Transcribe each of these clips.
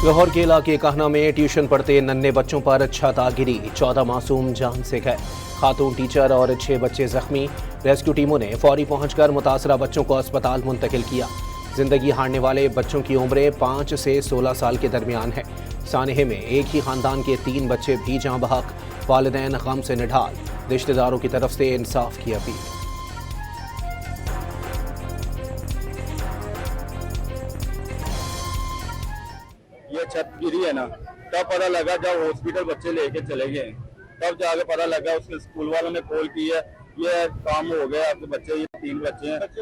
लाहौर के इलाके कहना में ट्यूशन पढ़ते नन्हे बच्चों पर छत आ गिरी, 14 मासूम जान से गए। खातून टीचर और 6 बच्चे जख्मी। रेस्क्यू टीमों ने फौरी पहुंचकर मुतासरा बच्चों को अस्पताल मुंतकिल किया। जिंदगी हारने वाले बच्चों की उम्रें 5 से 16 साल के दरमियान है। सानहे में एक ही खानदान के 3 बच्चे भी जाँ बहक, वालिदैन गम से निढाल। रिश्तेदारों की तरफ से इंसाफ की अपील। ये छत गिरी है ना, तब पता लगा जब हॉस्पिटल बच्चे लेके चले गए, तब जाके पता लगा उसके स्कूल वालों ने कॉल की है, ये काम हो गया, आपके बच्चे, ये 3 बच्चे हैं, ऐसे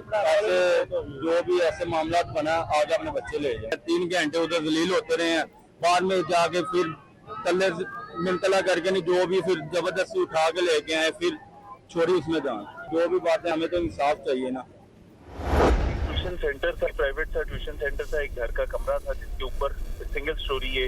जो भी ऐसे मामला बना आज अपने बच्चे ले जाए। 3 घंटे उधर जलील होते रहे हैं, बाद में जाके फिर तल्ले मिनतला करके नहीं, जो भी फिर जबरदस्ती उठा के लेके आए, फिर छोड़ी उसमें जान। जो भी बात है, हमें तो इंसाफ चाहिए ना। ट्यूशन सेंटर था, प्राइवेट था, ट्यूशन सेंटर था, एक घर का कमरा था जिसके ऊपर सिंगल स्टोरी है,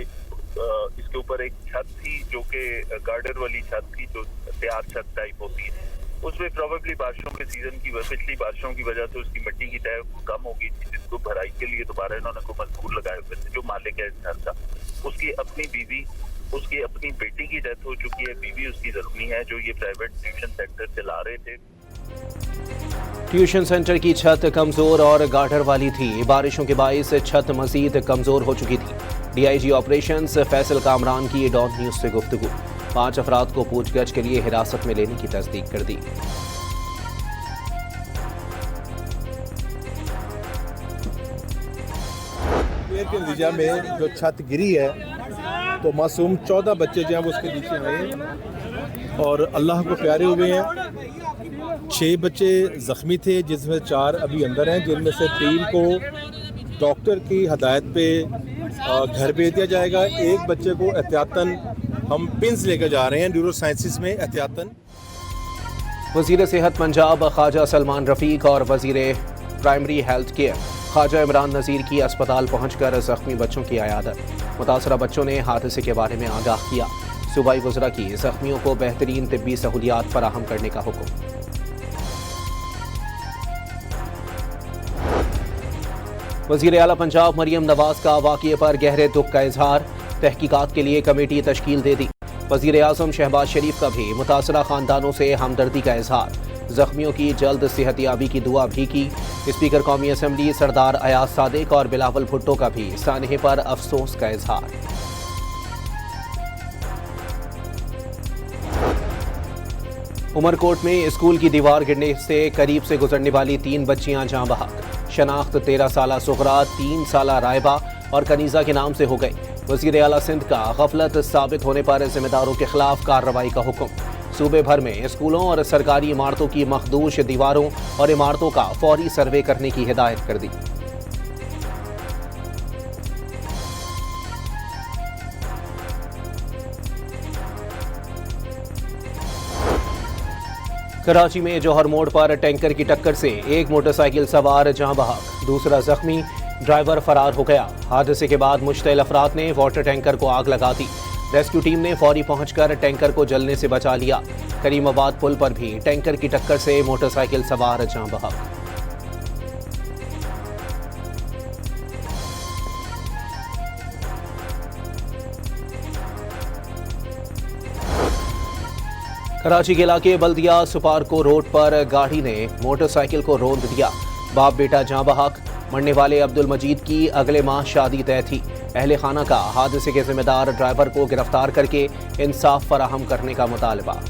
इसके ऊपर एक छत थी जो कि गार्डर वाली छत थी, जो तैयार छत टाइप होती है। उसमें प्रोबेबली बारिशों के सीजन की पिछली बारिशों की वजह से उसकी मिट्टी की तय कम हो गई थी, जिसको भराई के लिए दोबारा इन्होंने को मजबूर लगाए हुए थे। जो मालिक है इस घर का, उसकी अपनी बीवी, उसकी अपनी बेटी की डेथ हो चुकी है, बीवी उसकी जख्मी है, जो ये प्राइवेट ट्यूशन सेंटर चला रहे थे। ट्यूशन सेंटर की छत कमजोर और गार्डर वाली थी। बारिशों के बाइस छत मजीद कमजोर हो चुकी थी। डीआईजी ऑपरेशंस फैसल कामरान की डॉन न्यूज से गुफ्तगू। 5 अफराद को पूछगछ के लिए हिरासत में लेने की तस्दीक कर दी। के नतीजा में जो छत गिरी है तो मासूम 14 बच्चे जो हैं वो उसके नीचे आए और अल्लाह को प्यारे हुए हैं। 6 बच्चे ज़ख्मी थे, जिसमें 4 अभी अंदर हैं, जिनमें से 3 को डॉक्टर की हदायत पे घर भेज दिया जाएगा। एक बच्चे को एहतियातन हम पिंस लेकर जा रहे हैं न्यूरो साइंसिस में एहतियातन। वज़ीर सेहत पंजाब ख्वाजा सलमान रफ़ीक और Wazir primary health care Khwaja Imran Nazir की अस्पताल पहुंचकर ज़ख्मी बच्चों की अयादत। मुतासरा बच्चों ने हादसे के बारे में आगाह किया। सूबाई वज़रा की ज़ख्मियों को बेहतरीन तिब्बी सहूलियात फराहम करने का हुक्म। वज़ीर आला पंजाब मरियम नवाज का वाक़ये पर गहरे दुख का इजहार। तहकीकात के लिए कमेटी तश्कील दे दी। वज़ीर आज़म शहबाज शरीफ का भी मुतासरा ख़ानदानों से हमदर्दी का इजहार। ज़ख्मियों की जल्द सेहतियाबी की दुआ भी की। स्पीकर कौमी असम्बली सरदार अयाज सादिक और बिलावल भुट्टो का भी सानहे पर अफसोस का इजहार। उमरकोट में स्कूल की दीवार गिरने से करीब से गुजरने वाली 3 बच्चियां जाँ बहक। शनाख्त 13 साला सुगरा, 3 साला रायबा और कनीज़ा के नाम से हो गई। वज़ीर आला सिंध का गफलत साबित होने पर जिम्मेदारों के खिलाफ कार्रवाई का हुक्म। सूबे भर में स्कूलों और सरकारी इमारतों की मखदूश दीवारों और इमारतों का फौरी सर्वे करने की हिदायत कर दी। कराची में जौहर मोड़ पर टैंकर की टक्कर से एक मोटरसाइकिल सवार जाँ बहक, दूसरा जख्मी, ड्राइवर फरार हो गया। हादसे के बाद मुश्तइल अफराद ने वाटर टैंकर को आग लगा दी। रेस्क्यू टीम ने फौरी पहुंचकर टैंकर को जलने से बचा लिया। करीमाबाद पुल पर भी टैंकर की टक्कर से मोटरसाइकिल सवार जाँ बहक। कराची के इलाके बल्दिया सुपारको रोड पर गाड़ी ने मोटरसाइकिल को रौंद दिया। बाप बेटा जाँ बहक। मरने वाले अब्दुल मजीद की अगले माह शादी तय थी। अहले खाना का हादसे के जिम्मेदार ड्राइवर को गिरफ्तार करके इंसाफ फराहम करने का मुतालबा।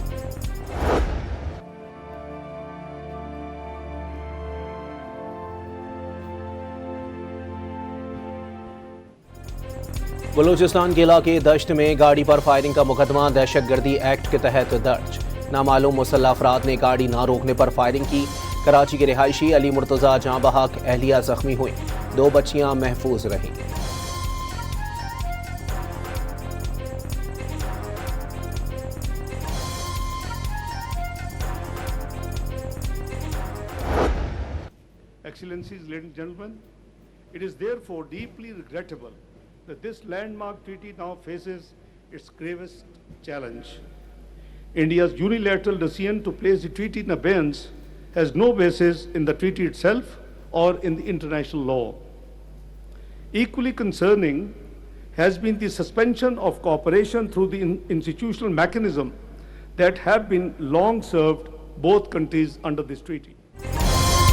बलूचिस्तान के इलाके दश्त में गाड़ी पर फायरिंग का मुकदमा दहशतगर्दी एक्ट के तहत दर्ज। नामालूम मुसल्लह अफराद ने गाड़ी ना रोकने पर फायरिंग की। कराची के रिहायशी अली मुर्तज़ा जाँ बहक, अहलिया जख्मी हुई। 2 बच्चियां महफूज रहीं। Excellencies, ladies and gentlemen, it is therefore deeply regrettable that this landmark treaty now faces its gravest challenge. India's unilateral decision to place the treaty in abeyance has no basis in the treaty itself or in the international law. Equally concerning has been the suspension of cooperation through the institutional mechanism that have been long served both countries under this treaty.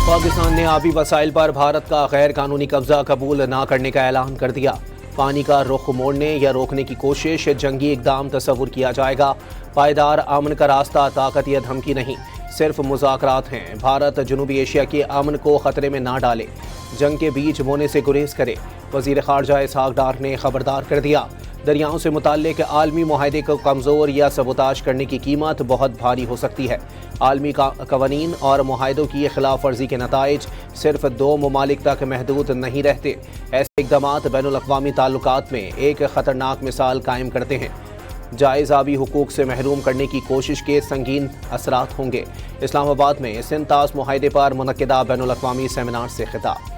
Pakistan ने आबी वसाइल पर भारत का गैर कानूनी कब्जा कबूल न करने का ऐलान कर दिया। पानी का रुख मोड़ने या रोकने की कोशिश जंगी इकदाम तस्वुर किया जाएगा। पायदार अमन का रास्ता ताकत या धमकी नहीं, सिर्फ मुज़ाकरात हैं। भारत जनूबी एशिया के अमन को खतरे में ना डाले, जंग के बीच बोने से गुरेज करे। वज़ीर ख़ारजा इसहाक़ डार ने खबरदार कर दिया, दरियाओं से मुताल्लिक़ आलमी मुआहदे को कमज़ोर या सबोताश करने की कीमत बहुत भारी हो सकती है। आलमी कवानीन और मुआहदों की खिलाफ वर्जी के नताइज सिर्फ 2 ममालिक तक महदूद नहीं रहते। ऐसे इक़दामात बैनुल-अक़वामी ताल्लुकात में एक ख़तरनाक मिसाल कायम करते हैं। जायज़ आबी हुकूक से महरूम करने की कोशिश के संगीन असरात होंगे। इस्लामाबाद में सिंतास मुआहदे पर मुनक्किदा बैनुल-अक़वामी सेमिनार से खिताब।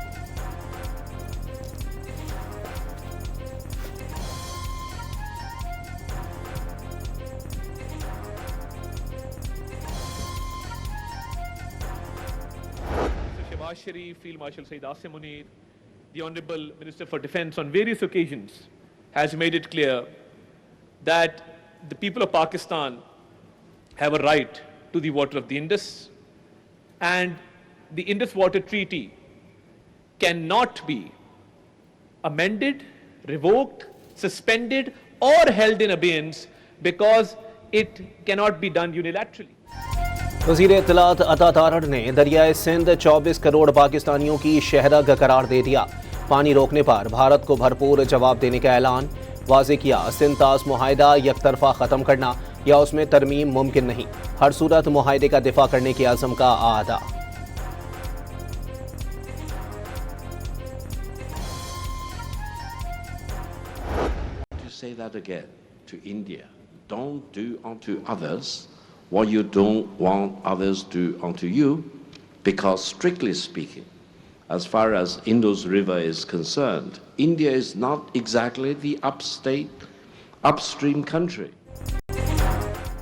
Sharif, Field Marshal Saeed Asim Munir, the Honorable Minister for Defence on various occasions has made it clear that the people of Pakistan have a right to the water of the Indus, and the Indus Water Treaty cannot be amended, revoked, suspended or held in abeyance because it cannot be done unilaterally. वज़ीर इत्तलात अता तारड़ ने दरियाए सिंध 24 करोड़ पाकिस्तानियों की शहरग करार दे दिया। पानी रोकने पर भारत को भरपूर जवाब देने का ऐलान वाज़े किया। सिंतास मुआहिदा यकतरफा ख़त्म करना या उसमें तरमीम मुमकिन नहीं, हर सूरत मुआहिदे का दिफा करने के आज़म का आदा। To say that again to India, don't do unto others what you don't want others to do unto you, because strictly speaking, as far as Indus River is concerned, India is not exactly the upstream country.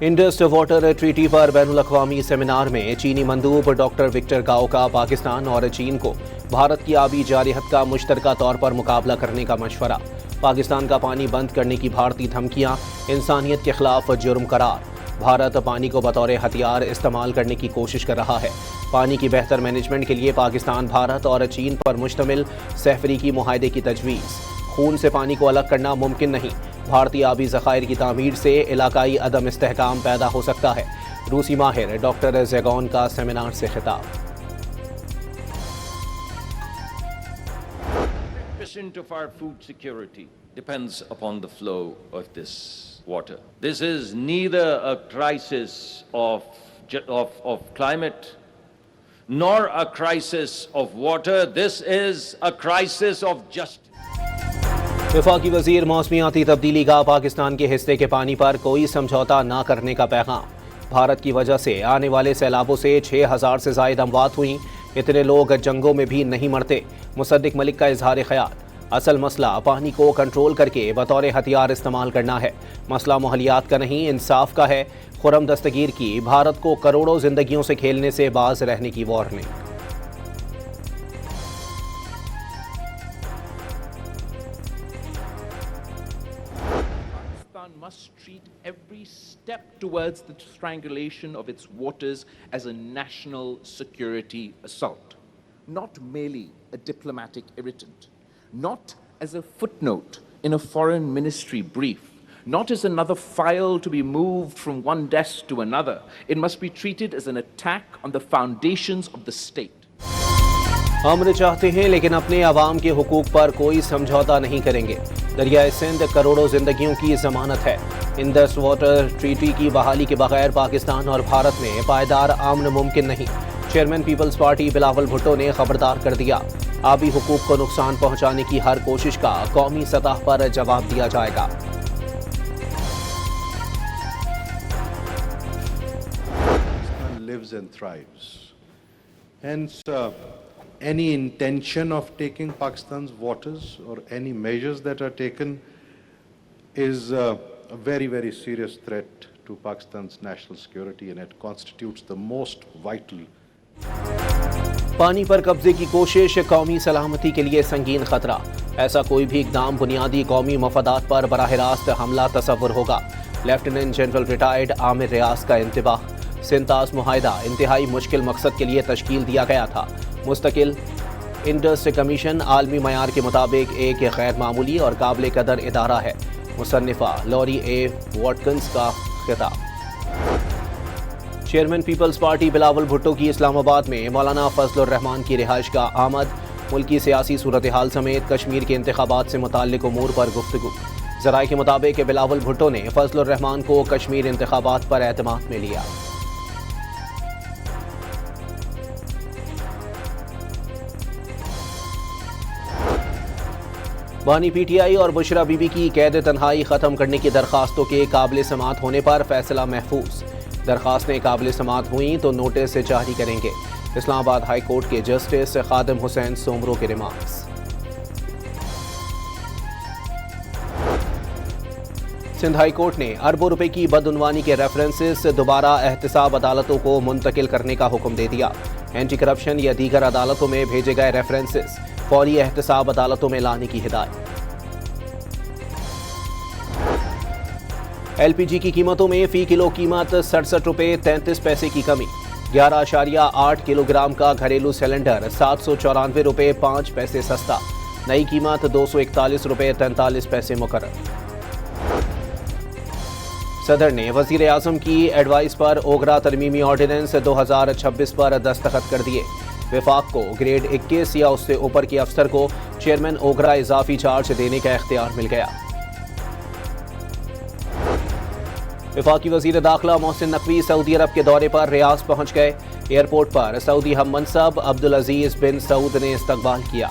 Indus water treaty पर बैनुल-अक़वामी seminar में चीनी मंदूब doctor Victor गाओ का पाकिस्तान और चीन को भारत की आबी जारिहत का मुश्तरका तौर पर मुकाबला करने का मशवरा। पाकिस्तान का पानी बंद करने की भारतीय धमकियां इंसानियत के खिलाफ जुर्म करार। भारत पानी को बतौर हथियार इस्तेमाल करने की कोशिश कर रहा है। पानी की बेहतर मैनेजमेंट के लिए पाकिस्तान, भारत और चीन पर मुश्तमिल सहफरीकी मुआहदे की तजवीज़। खून से पानी को अलग करना मुमकिन नहीं। भारतीय आबी ज़खायर की तामीर से इलाकाई अदम इस्तेहकाम पैदा हो सकता है। रूसी माहिर डॉक्टर ज़ेगॉन का सेमिनार से खिताब। Of our food security depends upon the flow of this water. This is neither a crisis of climate nor a crisis of water. This is a crisis of justice. वफाकी वज़ीर मौसमियाती तब्दीली का पाकिस्तान के हिस्से के पानी पर कोई समझौता ना करने का पैगाम। भारत की वजह से आने वाले सैलाबों से 6000 से ज़ायद अमवात हुई। इतने लोग जंगों में भी नहीं मरते। मुसद्दिक मलिक का इजहार ख्याल, असल मसला पानी को कंट्रोल करके बतौर हथियार इस्तेमाल करना है। मसला मोहलियात का नहीं, इंसाफ का है। खुरम दस्तगीर की भारत को करोड़ों जिंदगियों से खेलने से बाज रहने की warning. Pakistan must treat every step towards the strangulation of its waters as a national security assault, not merely a diplomatic irritant, not as a footnote in a foreign ministry brief, not as another file to be moved from one desk to another. It must be treated as an attack on the foundations of the state. अमन चाहते हैं लेकिन अपने अवाम के हुकूक पर कोई समझौता नहीं करेंगे। दरियाए सिंध करोड़ों जिंदगियों की जमानत है। इंडस वाटर ट्रीटी की बहाली के बगैर पाकिस्तान और भारत में पायदार अमन मुमकिन नहीं। Chairman Peoples Party Bilawal Bhutto ने खबरदार कर दिया, आबी हुकूक को नुकसान पहुंचाने की हर कोशिश का कौमी सतह पर जवाब दिया जाएगा। Lives and thrives. Hence, any intention of taking Pakistan's waters or any measures that are taken is a very, very serious threat to Pakistan's national security, and it constitutes the most vital. पानी पर कब्जे की कोशिश कौमी सलामती के लिए संगीन खतरा। ऐसा कोई भी इकदाम बुनियादी कौमी मफादात पर बराह रास्त हमला तस्वुर होगा। लेफ्टिनेंट जनरल रिटायर्ड आमिर रियाज का इंतबाह। सिंतास मुआहिदा इंतहाई मुश्किल मकसद के लिए तश्कील दिया गया था। मुस्तकिल इंडस्ट्री कमीशन आलमी मयार के मुताबिक एक गैर मामूली और काबिल कदर इदारा है। मुसन्निफा लॉरी ए वॉटकिंस का खिताब। Chairman Peoples Party Bilawal Bhutto की इस्लामाबाद में मौलाना फजलुर रहमान की रिहाइश का आमद। मुल्की सियासी सूरत हाल समेत कश्मीर के इंतखाबात से मुताल्लिक उमूर पर गुफ्तगू। ज़राए के मुताबिक बिलावल भुट्टो ने फजलुर रहमान को कश्मीर इंतखाबात पर एतमाद में लिया। बानी पीटीआई और बुशरा बीबी की कैद तन्हाई खत्म करने की दरखास्तों के काबिल समात होने पर फैसला महफूज। दरखास्तें काबिल समात हुई तो नोटिस जारी करेंगे। इस्लामाबाद हाई कोर्ट के जस्टिस खादिम हुसैन सोमरो के रिमार्क्स। सिंध हाई कोर्ट ने अरबों रुपए की बदउनवानी के रेफरेंसेस दोबारा एहतसाब अदालतों को मुंतकिल करने का हुक्म दे दिया। एंटी करप्शन या दीगर अदालतों में भेजे गए रेफरेंसेस फौरी एहतसाब अदालतों में लाने की हिदायत। एलपीजी की कीमतों में फी किलो कीमत 67 रुपये 33 पैसे की कमी। 11.8 किलोग्राम का घरेलू सिलेंडर 794 रुपये 5 पैसे सस्ता। नई कीमत 241 रुपये 43 पैसे मुकर्रर। सदर ने वजीर आजम की एडवाइस पर ओगरा तरमीमी ऑर्डिनेंस 2026 पर दस्तखत कर दिए। विफाक को ग्रेड 21 या उससे ऊपर के अफसर को चेयरमैन ओगरा इजाफी चार्ज देने का इख्तियार मिल गया। विफाकी वजीर दाखिला मोहसिन नकवी सऊदी अरब के दौरे पर रियाद पहुंच गए। एयरपोर्ट पर सऊदी हम मनसब अब्दुल अजीज बिन सऊद ने इस्तकबाल किया।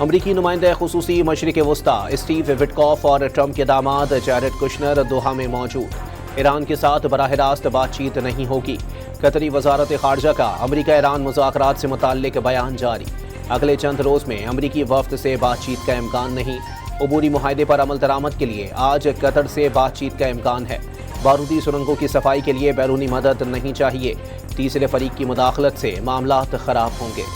अमरीकी नुमाइंदा खुसूसी मशरिक वस्ता स्टीव विटकॉफ और ट्रंप के दामाद जैरेड कुशनर दोहा में मौजूद। ईरान के साथ बराह रास्त बातचीत नहीं होगी। कतरी वजारत खारजा का अमरीका ईरान मुज़ाकरात से मुताल्लिक बयान जारी। अगले चंद रोज में अमरीकी वफ्द से बातचीत का इम्कान नहीं। अबूरी मुआहदे पर अमल दरामद के लिए आज कतर से बातचीत का इम्कान है। बारूदी सुरंगों की सफाई के लिए बैरूनी मदद नहीं चाहिए। तीसरे फरीक की मुदाखलत से मामलात खराब होंगे।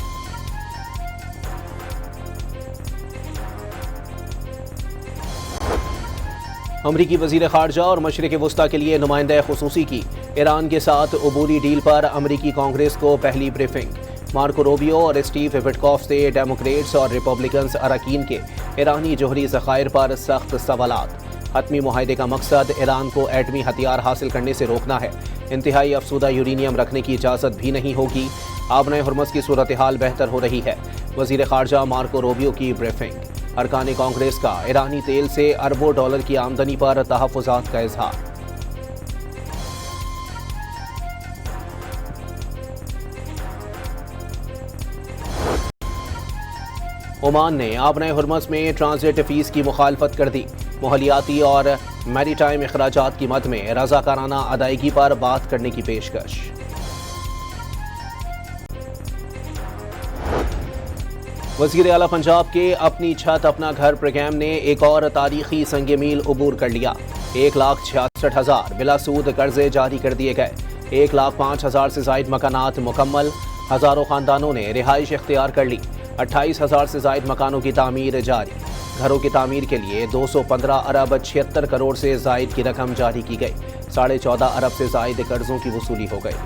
अमरीकी वजीर खारजा और मशरिक वस्ता के लिए नुमाइंदा खुसूसी की ईरान के साथ अबूरी डील पर अमरीकी कांग्रेस को पहली ब्रीफिंग। मार्को रूबियो और स्टीव विटकॉफ से डेमोक्रेट्स और रिपब्लिकन्स अरकान के ईरानी जोहरी ज़खायर पर सख्त सवालात। हतमी मुआहदे का मकसद ईरान को एटमी हथियार हासिल करने से रोकना है। इंतहाई अफसूदा यूरेनियम रखने की इजाज़त भी नहीं होगी। आबना हुर्मुज़ की सूरत हाल बेहतर हो रही है। वजीर खारजा मार्को रूबियो की ब्रीफिंग। अरकान कांग्रेस का ईरानी तेल से अरबों डॉलर की आमदनी पर तहफ़्फ़ुज़ात का इजहार। ओमान ने आबना हुर्मुज़ में ट्रांजिट फीस की मुखालफत कर दी। मोहलियाती और मैरीटाइम अखराजात की मद में रज़ाकाराना अदायगी पर बात करने की पेशकश। वज़ीर आला पंजाब के अपनी छत अपना घर प्रोग्राम ने एक और तारीखी संग मील अबूर कर लिया। 1,66,000 बिलासूद कर्जे जारी कर दिए गए। 1,05,000 से जायद मकानात मुकम्मल। हज़ारों खानदानों ने रिहाइश इख्तियार कर ली। 28,000 से जायद मकानों की तामीर जारी। घरों की तामीर के लिए 215 अरब 76 करोड़ से जायद की रकम जारी की गई। 14.5 अरब से जायद कर्जों की वसूली हो गई।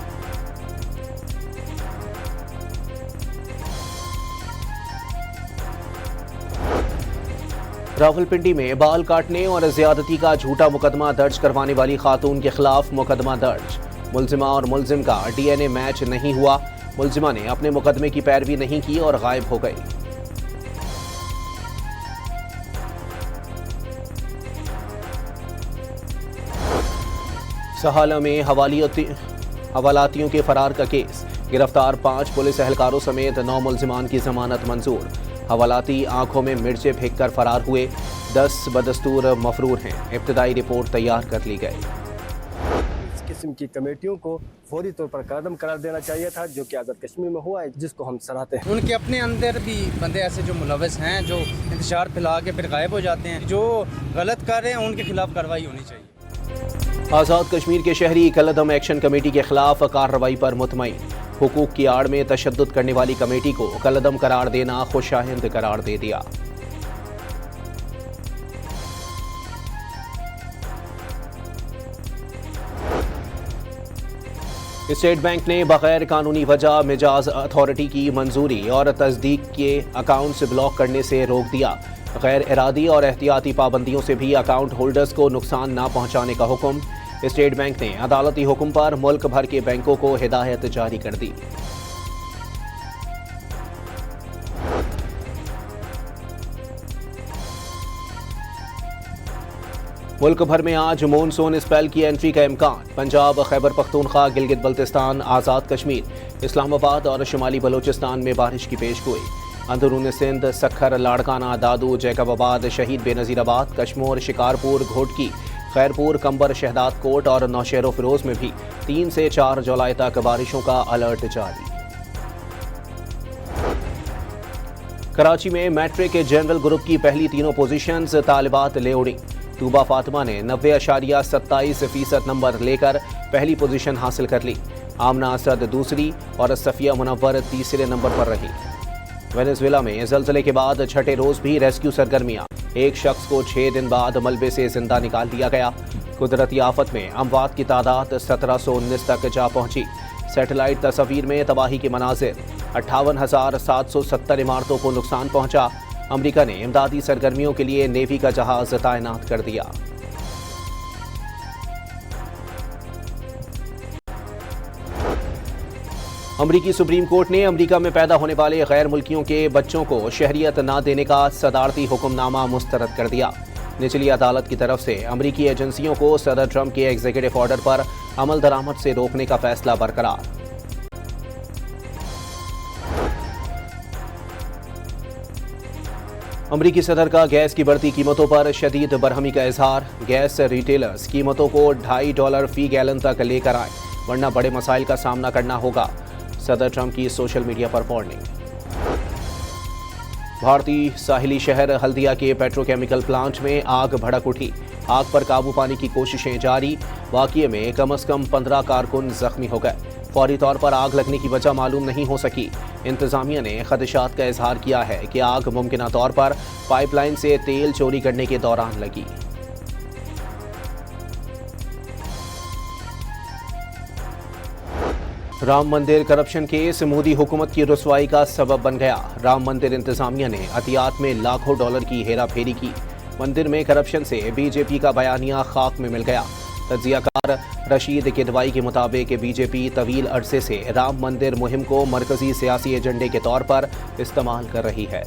रावलपिंडी में बाल काटने और ज्यादती का झूठा मुकदमा दर्ज करवाने वाली खातून के खिलाफ मुकदमा दर्ज। मुलजिमा और मुलजिम का DNA मैच नहीं हुआ। मुलजिमा ने अपने मुकदमे की पैरवी नहीं की और गायब हो गई। सहाला में हवालातियों के फरार का केस। गिरफ्तार 5 पुलिस एहलकारों समेत 9 मुलजिमान की जमानत मंजूर। हवालाती आंखों में मिर्चें फेंक कर फरार हुए। 10 बदस्तूर मफरूर हैं। इब्तदाई रिपोर्ट तैयार कर ली गई। इस किस्म की कमेटियों को फौरी तौर पर कदम करार देना चाहिए था, जो कि आज़ाद कश्मीर में हुआ है, जिसको हम सराहते हैं। उनके अपने अंदर भी बंदे ऐसे जो मुलविस हैं, जो इंतशार फैला के फिर गायब हो जाते हैं। जो गलत कर रहे हैं उनके खिलाफ कार्रवाई होनी चाहिए। आज़ाद कश्मीर के शहरी कलदम एक्शन कमेटी के खिलाफ कार्रवाई पर मुतमईन। हुकूक की आड़ में तशद्दुद करने वाली कमेटी को कलअदम करार देना खुशाइंद करार दे दिया। स्टेट बैंक ने बगैर कानूनी वजह मिजाज अथॉरिटी की मंजूरी और तस्दीक के अकाउंट्स ब्लॉक करने से रोक दिया। गैर इरादी और एहतियाती पाबंदियों से भी अकाउंट होल्डर्स को नुकसान न पहुंचाने का हुक्म। स्टेट बैंक ने अदालती हुक्म पर मुल्क भर के बैंकों को हिदायत जारी कर दी। मुल्क भर में आज मॉनसून स्पेल की एंट्री का इम्कान। पंजाब, खैबर पख्तूनख्वा, गिलगित बल्तिस्तान, आज़ाद कश्मीर, इस्लामाबाद और शुमाली बलोचिस्तान में बारिश की पेशगोई। अंदरून सिंध, सखर, लाड़काना, दादू, जैकबाबाद, शहीद बेनज़ीराबाद, कश्मोर, शिकारपुर, घोटकी, खैरपुर, कंबर, शहदाद कोट और नौशहर फिरोज में भी 3 से 4 जुलाई तक बारिशों का अलर्ट जारी। कराची में मैट्रिक जनरल ग्रुप की पहली तीनों पोजीशंस तालिबात ले उड़ी। तूबा फातिमा ने 90.27% नंबर लेकर पहली पोजीशन हासिल कर ली। आमना असद दूसरी और सफिया मुनव्वर तीसरे नंबर पर रही। वेनेजुएला में ज़लज़ले के बाद छठे रोज भी रेस्क्यू सरगर्मियां। एक शख्स को 6 दिन बाद मलबे से जिंदा निकाल लिया गया। कुदरती आफत में अमवात की तादाद 1719 तक जा पहुंची। सैटेलाइट तस्वीर में तबाही के मनाजिर। 58,770 इमारतों को नुकसान पहुंचा। अमेरिका ने इमदादी सरगर्मियों के लिए नेवी का जहाज तैनात कर दिया। अमरीकी सुप्रीम कोर्ट ने अमेरिका में पैदा होने वाले गैर मुल्कियों के बच्चों को शहरियत न देने का सदारती हुक्मनामा मुस्तरद कर दिया। निचली अदालत की तरफ से अमरीकी एजेंसियों को सदर ट्रंप के एग्जीक्यूटिव ऑर्डर पर अमल दरामद से रोकने का फैसला बरकरार। अमरीकी सदर का गैस की बढ़ती कीमतों पर शदीद बरहमी का इजहार। गैस रिटेलर्स कीमतों को $2.5 फी गैलन तक लेकर आए, वरना बड़े मसाइल का सामना करना होगा। सदर ट्रंप की सोशल मीडिया पर वार्निंग। भारतीय साहिली शहर हल्दिया के पेट्रोकेमिकल प्लांट में आग भड़क उठी। आग पर काबू पाने की कोशिशें जारी। वाक़ये में कम से कम 15 कारकुन जख्मी हो गए। फौरी तौर पर आग लगने की वजह मालूम नहीं हो सकी। इंतजामिया ने खदशात का इजहार किया है कि आग मुमकिना तौर पर पाइपलाइन से तेल चोरी करने के दौरान लगी। राम मंदिर करप्शन केस मोदी हुकूमत की रुसवाई का सबब बन गया। राम मंदिर इंतजामिया ने अतियात में लाखों डॉलर की हेरा फेरी की। मंदिर में करप्शन से बीजेपी का बयानिया खाक में मिल गया। तज्जियाकार रशीद किदवाई के मुताबिक बीजेपी तवील अरसे से राम मंदिर मुहिम को मरकजी सियासी एजेंडे के तौर पर इस्तेमाल कर रही है।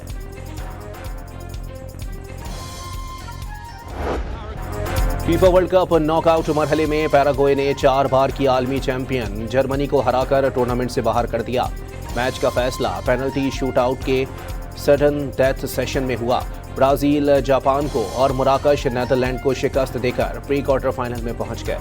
फीफा वर्ल्ड कप नॉकआउट मरहले में पैराग्वे ने 4 बार की आलमी चैंपियन जर्मनी को हराकर टूर्नामेंट से बाहर कर दिया। मैच का फैसला पेनल्टी शूटआउट के सडन डेथ सेशन में हुआ। ब्राजील जापान को और मराकश नेदरलैंड को शिकस्त देकर प्री क्वार्टर फाइनल में पहुंच गए।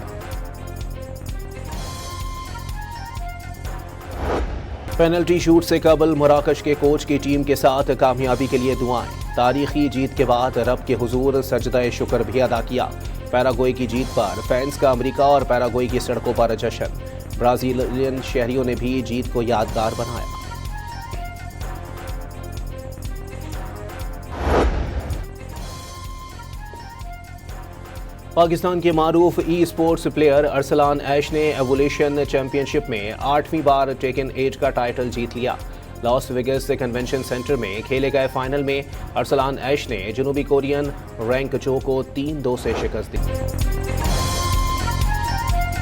पेनल्टी शूट से कबल मराकश के कोच की टीम के साथ कामयाबी के लिए दुआएं। तारीखी जीत के बाद रब के हुजूर सजदा शुक्र भी अदा किया। पैराग्वे की जीत पर फैंस का अमेरिका और पैराग्वे की सड़कों पर जश्न। ब्राजीलियन शहरियों ने भी जीत को यादगार बनाया। पाकिस्तान के मारूफ ई स्पोर्ट्स प्लेयर अरसलान ऐश ने एवोल्यूशन चैंपियनशिप में 8वीं बार टेकन एज का टाइटल जीत लिया। लॉस वेगस कन्वेंशन सेंटर में खेले गए फाइनल में अरसलान ऐश ने जनूबी कोरियन रैंक जो को 3-2 से शिकस्त दी।